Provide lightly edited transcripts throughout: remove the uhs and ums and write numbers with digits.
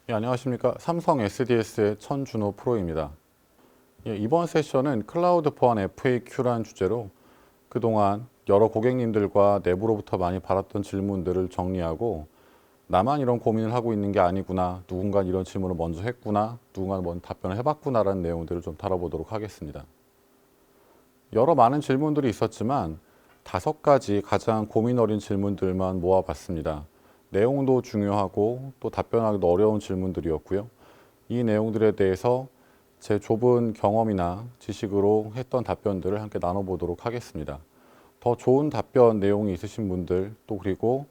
예, 안녕하십니까. 삼성 SDS의 천준호 프로입니다. 예, 이번 세션은 클라우드 보안 FAQ라는 주제로 그동안 여러 고객님들과 내부로부터 많이 받았던 질문들을 정리하고 나만 이런 고민을 하고 있는 게 아니구나, 누군가 이런 질문을 먼저 했구나, 누군가 먼저 답변을 해봤구나라는 내용들을 좀 다뤄보도록 하겠습니다. 여러 많은 질문들이 있었지만 5가지 가장 고민 어린 질문들만 모아봤습니다. 내용도 중요하고 또 답변하기도 어려운 질문들이었고요. 이 내용들에 대해서 제 좁은 경험이나 지식으로 했던 답변들을 함께 나눠보도록 하겠습니다. 더 좋은 답변 내용이 있으신 분들, 또 그리고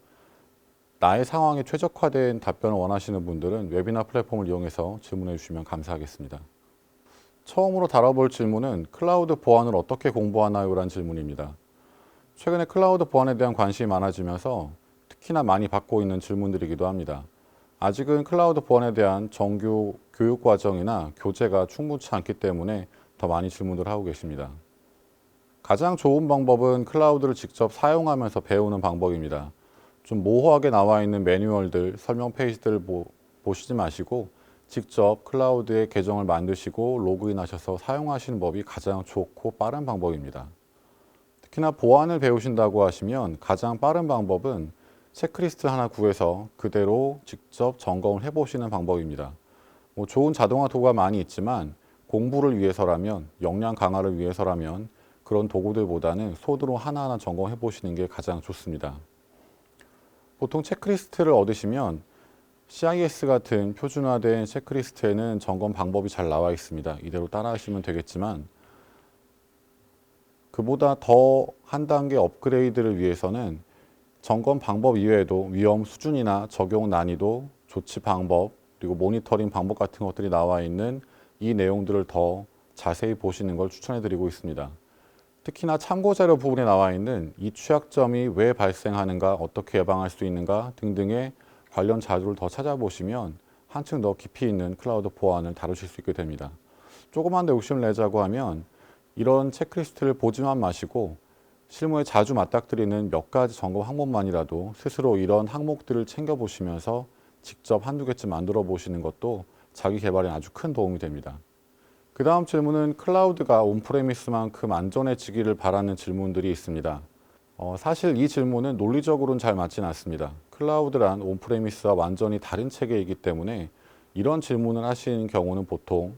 나의 상황에 최적화된 답변을 원하시는 분들은 웨비나 플랫폼을 이용해서 질문해 주시면 감사하겠습니다. 처음으로 다뤄볼 질문은 클라우드 보안을 어떻게 공부하나요? 라는 질문입니다. 최근에 클라우드 보안에 대한 관심이 많아지면서 특히나 많이 받고 있는 질문들이기도 합니다. 아직은 클라우드 보안에 대한 정규 교육 과정이나 교재가 충분치 않기 때문에 더 많이 질문을 하고 계십니다. 가장 좋은 방법은 클라우드를 직접 사용하면서 배우는 방법입니다. 좀 모호하게 나와 있는 매뉴얼들, 설명 페이지들을 보시지 마시고 직접 클라우드에 계정을 만드시고 로그인하셔서 사용하시는 법이 가장 좋고 빠른 방법입니다. 특히나 보안을 배우신다고 하시면 가장 빠른 방법은 체크리스트 하나 구해서 그대로 직접 점검을 해보시는 방법입니다. 좋은 자동화 도구가 많이 있지만 공부를 위해서라면, 역량 강화를 위해서라면 그런 도구들보다는 손으로 하나하나 점검해 보시는 게 가장 좋습니다. 보통 체크리스트를 얻으시면 CIS 같은 표준화된 체크리스트에는 점검 방법이 잘 나와 있습니다. 이대로 따라 하시면 되겠지만 그보다 더 한 단계 업그레이드를 위해서는 점검 방법 이외에도 위험 수준이나 적용 난이도, 조치 방법, 그리고 모니터링 방법 같은 것들이 나와 있는 이 내용들을 더 자세히 보시는 걸 추천해 드리고 있습니다. 특히나 참고자료 부분에 나와 있는 이 취약점이 왜 발생하는가, 어떻게 예방할 수 있는가 등등의 관련 자료를 더 찾아보시면 한층 더 깊이 있는 클라우드 보안을 다루실 수 있게 됩니다. 조그만 데 욕심을 내자고 하면 이런 체크리스트를 보지만 마시고 실무에 자주 맞닥뜨리는 몇 가지 점검 항목만이라도 스스로 이런 항목들을 챙겨보시면서 직접 한두 개쯤 만들어 보시는 것도 자기 개발에 아주 큰 도움이 됩니다. 그 다음 질문은 클라우드가 온프레미스만큼 안전해지기를 바라는 질문들이 있습니다. 사실 이 질문은 논리적으로는 잘 맞진 않습니다. 클라우드란 온프레미스와 완전히 다른 체계이기 때문에 이런 질문을 하시는 경우는 보통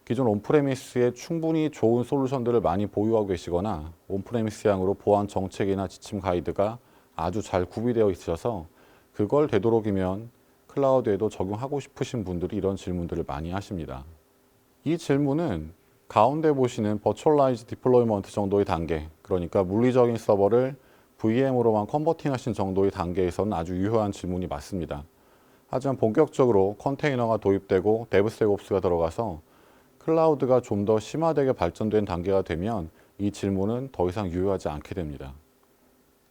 기존 온프레미스에 충분히 좋은 솔루션들을 많이 보유하고 계시거나 온프레미스향으로 보안 정책이나 지침 가이드가 아주 잘 구비되어 있으셔서 그걸 되도록이면 클라우드에도 적용하고 싶으신 분들이 이런 질문들을 많이 하십니다. 이 질문은 가운데 보시는 버추얼라이즈 디플로이먼트 정도의 단계, 그러니까 물리적인 서버를 VM으로만 컨버팅 하신 정도의 단계에서는 아주 유효한 질문이 맞습니다. 하지만 본격적으로 컨테이너가 도입되고 데브세옵스가 들어가서 클라우드가 좀 더 심화되게 발전된 단계가 되면 이 질문은 더 이상 유효하지 않게 됩니다.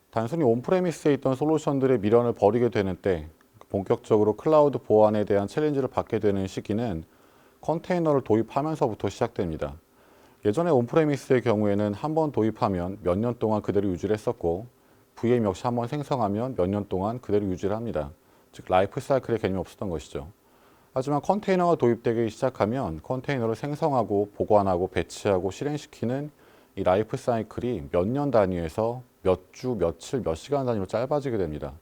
단순히 온프레미스에 있던 솔루션들의 미련을 버리게 되는 때 본격적으로 클라우드 보안에 대한 챌린지를 받게 되는 시기는 컨테이너를 도입하면서부터 시작됩니다. 예전에 온프레미스의 경우에는 한 번 도입하면 몇 년 동안 그대로 유지를 했었고 VM 역시 한 번 생성하면 몇 년 동안 그대로 유지를 합니다. 즉 라이프 사이클의 개념이 없었던 것이죠. 하지만 컨테이너가 도입되기 시작하면 컨테이너를 생성하고 보관하고 배치하고 실행시키는 이 라이프 사이클이 몇 년 단위에서 몇 주, 며칠, 몇 시간 단위로 짧아지게 됩니다.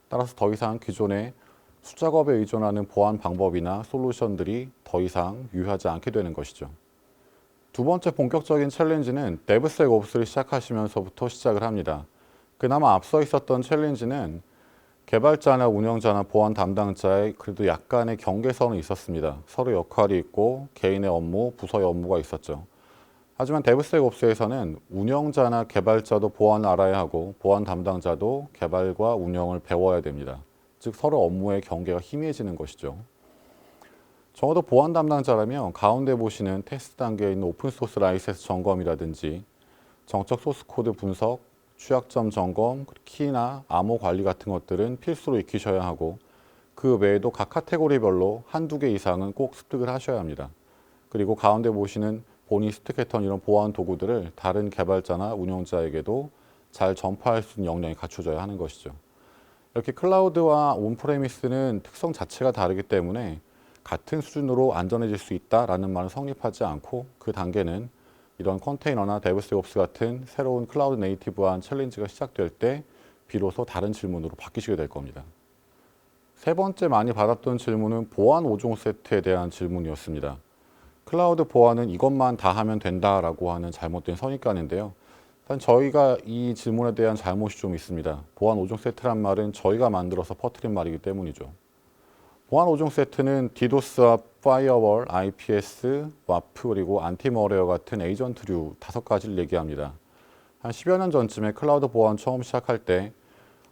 따라서 더 이상 기존의 수작업에 의존하는 보안 방법이나 솔루션들이 더 이상 유효하지 않게 되는 것이죠. 두 번째 본격적인 챌린지는 데브세옵스를 시작하시면서부터 시작을 합니다. 그나마 앞서 있었던 챌린지는 개발자나 운영자나 보안 담당자의 그래도 약간의 경계선은 있었습니다. 서로 역할이 있고 개인의 업무, 부서의 업무가 있었죠. 하지만 데브세옵스에서는 운영자나 개발자도 보안을 알아야 하고 보안 담당자도 개발과 운영을 배워야 됩니다. 즉 서로 업무의 경계가 희미해지는 것이죠. 적어도 보안 담당자라면 가운데 보시는 테스트 단계에 있는 오픈소스 라이센스 점검이라든지 정적 소스 코드 분석, 취약점 점검, 키나 암호 관리 같은 것들은 필수로 익히셔야 하고 그 외에도 각 카테고리별로 한두 개 이상은 꼭 습득을 하셔야 합니다. 그리고 가운데 보시는 본인 습득했던 이런 보안 도구들을 다른 개발자나 운영자에게도 잘 전파할 수 있는 역량이 갖춰져야 하는 것이죠. 이렇게 클라우드와 온프레미스는 특성 자체가 다르기 때문에 같은 수준으로 안전해질 수 있다라는 말은 성립하지 않고 그 단계는 이런 컨테이너나 데브스옵스 같은 새로운 클라우드 네이티브한 챌린지가 시작될 때 비로소 다른 질문으로 바뀌시게 될 겁니다. 세 번째 많이 받았던 질문은 보안 5종 세트에 대한 질문이었습니다. 클라우드 보안은 이것만 다 하면 된다라고 하는 잘못된 선입관인데요. 일단 저희가 이 질문에 대한 잘못이 좀 있습니다. 보안 5종 세트란 말은 저희가 만들어서 퍼뜨린 말이기 때문이죠. 보안 5종 세트는 디도스와 파이어월, IPS, 와프 그리고 안티머레어 같은 에이전트류 5가지를 얘기합니다. 한 10여 년 전쯤에 클라우드 보안 처음 시작할 때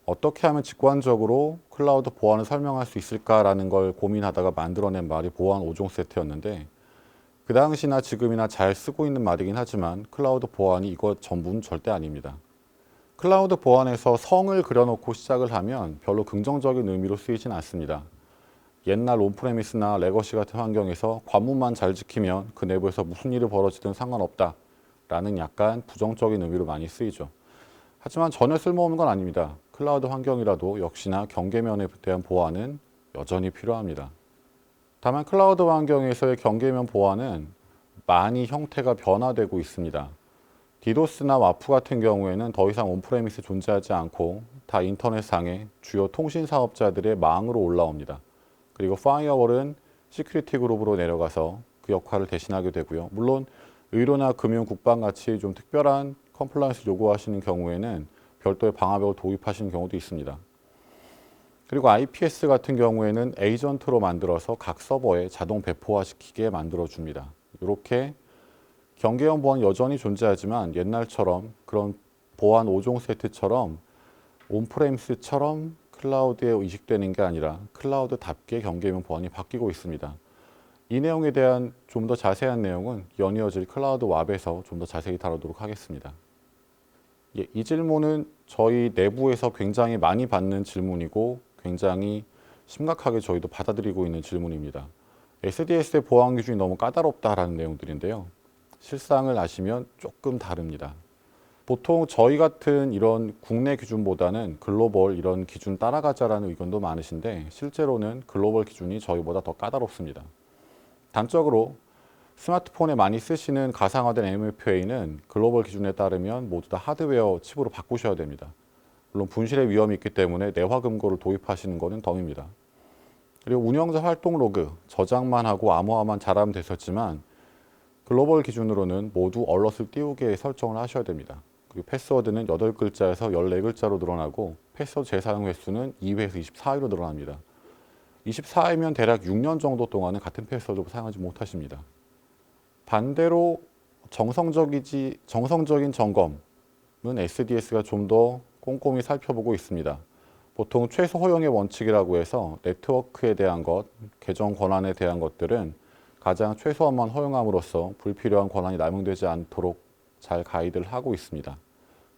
어떻게 하면 직관적으로 클라우드 보안을 설명할 수 있을까라는 걸 고민하다가 만들어낸 말이 보안 5종 세트였는데 그 당시나 지금이나 잘 쓰고 있는 말이긴 하지만 클라우드 보안이 이것 전부는 절대 아닙니다. 클라우드 보안에서 성을 그려놓고 시작을 하면 별로 긍정적인 의미로 쓰이진 않습니다. 옛날 온프레미스나 레거시 같은 환경에서 관문만 잘 지키면 그 내부에서 무슨 일이 벌어지든 상관없다 라는 약간 부정적인 의미로 많이 쓰이죠. 하지만 전혀 쓸모없는 건 아닙니다. 클라우드 환경이라도 역시나 경계면에 대한 보안은 여전히 필요합니다. 다만 클라우드 환경에서의 경계면 보안은 많이 형태가 변화되고 있습니다. 디도스나 와프 같은 경우에는 더 이상 온프레미스 존재하지 않고 다 인터넷상의 주요 통신 사업자들의 망으로 올라옵니다. 그리고 파이어월은 시큐리티 그룹으로 내려가서 그 역할을 대신하게 되고요. 물론 의료나 금융, 국방 같이 좀 특별한 컴플라이언스 요구하시는 경우에는 별도의 방화벽을 도입하시는 경우도 있습니다. 그리고 IPS 같은 경우에는 에이전트로 만들어서 각 서버에 자동 배포화시키게 만들어줍니다. 이렇게 경계형 보안 여전히 존재하지만 옛날처럼 그런 보안 5종 세트처럼 온프레미스처럼 클라우드에 이식되는 게 아니라 클라우드답게 경계형 보안이 바뀌고 있습니다. 이 내용에 대한 좀 더 자세한 내용은 연이어질 클라우드 왑에서 좀 더 자세히 다루도록 하겠습니다. 이 질문은 저희 내부에서 굉장히 많이 받는 질문이고 굉장히 심각하게 저희도 받아들이고 있는 질문입니다. SDS의 보안 기준이 너무 까다롭다라는 내용들인데요. 실상을 아시면 조금 다릅니다. 보통 저희 같은 이런 국내 기준보다는 글로벌 이런 기준 따라가자라는 의견도 많으신데 실제로는 글로벌 기준이 저희보다 더 까다롭습니다. 단적으로 스마트폰에 많이 쓰시는 가상화된 MFA는 글로벌 기준에 따르면 모두 다 하드웨어 칩으로 바꾸셔야 됩니다. 물론 분실의 위험이 있기 때문에 내화 금고를 도입하시는 것은 덤입니다. 그리고 운영자 활동 로그 저장만 하고 암호화만 잘하면 됐었지만 글로벌 기준으로는 모두 얼럿을 띄우게 설정을 하셔야 됩니다. 그리고 패스워드는 8글자에서 14글자로 늘어나고 패스워드 재사용 횟수는 2회에서 24회로 늘어납니다. 24회면 대략 6년 정도 동안은 같은 패스워드를 사용하지 못하십니다. 반대로 정성적인 점검은 SDS가 좀 더 꼼꼼히 살펴보고 있습니다. 보통 최소 허용의 원칙이라고 해서 네트워크에 대한 것, 계정 권한에 대한 것들은 가장 최소한만 허용함으로써 불필요한 권한이 남용되지 않도록 잘 가이드를 하고 있습니다.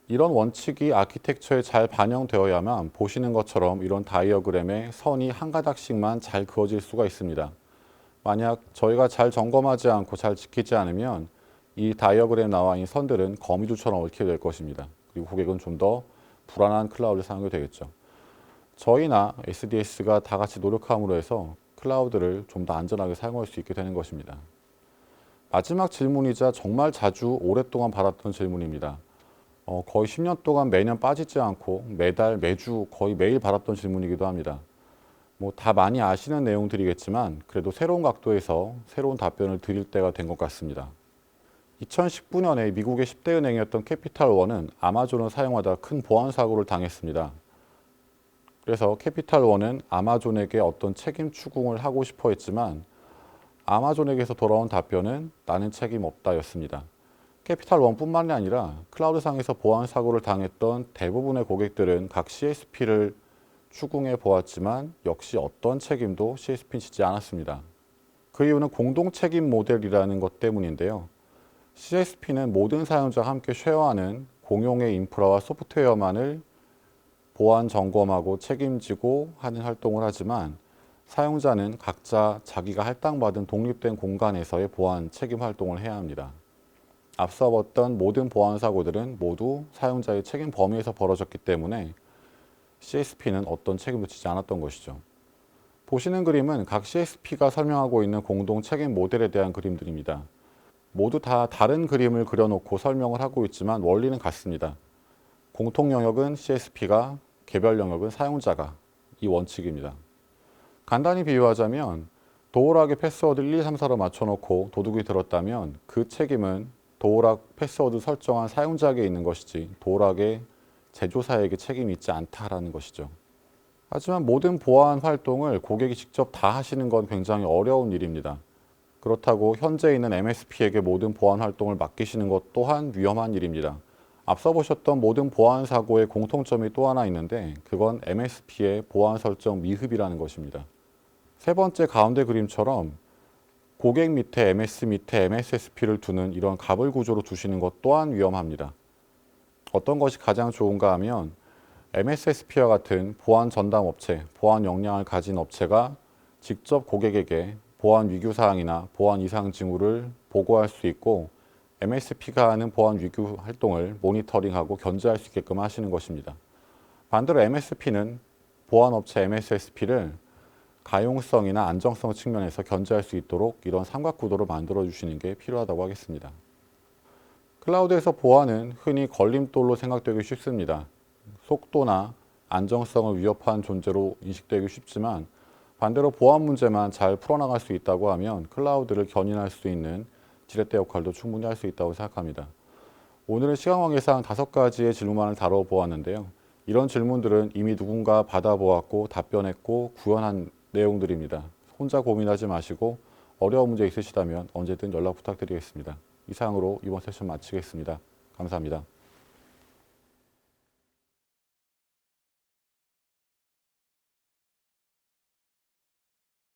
이런 원칙이 아키텍처에 잘 반영되어야만 보시는 것처럼 이런 다이어그램에 선이 한 가닥씩만 잘 그어질 수가 있습니다. 만약 저희가 잘 점검하지 않고 잘 지키지 않으면 이 다이어그램에 나와 있는 선들은 거미줄처럼 얽히게 될 것입니다. 그리고 고객은 좀 더 불안한 클라우드를 사용하게 되겠죠. 저희나 SDS가 다 같이 노력함으로 해서 클라우드를 좀 더 안전하게 사용할 수 있게 되는 것입니다. 마지막 질문이자 정말 자주 오랫동안 받았던 질문입니다. 거의 10년 동안 매년 빠지지 않고 매달, 매주 거의 매일 받았던 질문이기도 합니다. 다 많이 아시는 내용들이겠지만 그래도 새로운 각도에서 새로운 답변을 드릴 때가 된 것 같습니다. 2019년에 미국의 10대 은행이었던 캐피탈원은 아마존을 사용하다 큰 보안 사고를 당했습니다. 그래서 캐피탈원은 아마존에게 어떤 책임 추궁을 하고 싶어 했지만 아마존에게서 돌아온 답변은 나는 책임 없다였습니다. 캐피탈원뿐만이 아니라 클라우드상에서 보안 사고를 당했던 대부분의 고객들은 각 CSP를 추궁해 보았지만 역시 어떤 책임도 CSP는 지지 않았습니다. 그 이유는 공동 책임 모델이라는 것 때문인데요. CSP는 모든 사용자가 함께 쉐어하는 공용의 인프라와 소프트웨어만을 보안 점검하고 책임지고 하는 활동을 하지만 사용자는 각자 자기가 할당받은 독립된 공간에서의 보안 책임 활동을 해야 합니다. 앞서 봤던 모든 보안 사고들은 모두 사용자의 책임 범위에서 벌어졌기 때문에 CSP는 어떤 책임도 지지 않았던 것이죠. 보시는 그림은 각 CSP가 설명하고 있는 공동 책임 모델에 대한 그림들입니다. 모두 다 다른 그림을 그려놓고 설명을 하고 있지만 원리는 같습니다. 공통 영역은 CSP가, 개별 영역은 사용자가 이 원칙입니다. 간단히 비유하자면 도어락에 패스워드 1, 2, 3, 4로 맞춰놓고 도둑이 들었다면 그 책임은 도어락 패스워드 설정한 사용자에게 있는 것이지 도어락의 제조사에게 책임이 있지 않다라는 것이죠. 하지만 모든 보안 활동을 고객이 직접 다 하시는 건 굉장히 어려운 일입니다. 그렇다고 현재 있는 MSP에게 모든 보안 활동을 맡기시는 것 또한 위험한 일입니다. 앞서 보셨던 모든 보안 사고의 공통점이 또 하나 있는데 그건 MSP의 보안 설정 미흡이라는 것입니다. 세 번째 가운데 그림처럼 고객 밑에 MS 밑에 MSSP를 두는 이런 가불 구조로 두시는 것 또한 위험합니다. 어떤 것이 가장 좋은가 하면 MSSP와 같은 보안 전담 업체, 보안 역량을 가진 업체가 직접 고객에게 보안 위규 사항이나 보안 이상 징후를 보고할 수 있고 MSP가 하는 보안 위규 활동을 모니터링하고 견제할 수 있게끔 하시는 것입니다. 반대로 MSP는 보안 업체 MSSP를 가용성이나 안정성 측면에서 견제할 수 있도록 이런 삼각구도로 만들어 주시는 게 필요하다고 하겠습니다. 클라우드에서 보안은 흔히 걸림돌로 생각되기 쉽습니다. 속도나 안정성을 위협한 존재로 인식되기 쉽지만 반대로 보안 문제만 잘 풀어나갈 수 있다고 하면 클라우드를 견인할 수 있는 지렛대 역할도 충분히 할 수 있다고 생각합니다. 오늘은 시간 관계상 5가지의 질문만을 다뤄보았는데요. 이런 질문들은 이미 누군가 받아보았고 답변했고 구현한 내용들입니다. 혼자 고민하지 마시고 어려운 문제 있으시다면 언제든 연락 부탁드리겠습니다. 이상으로 이번 세션 마치겠습니다. 감사합니다.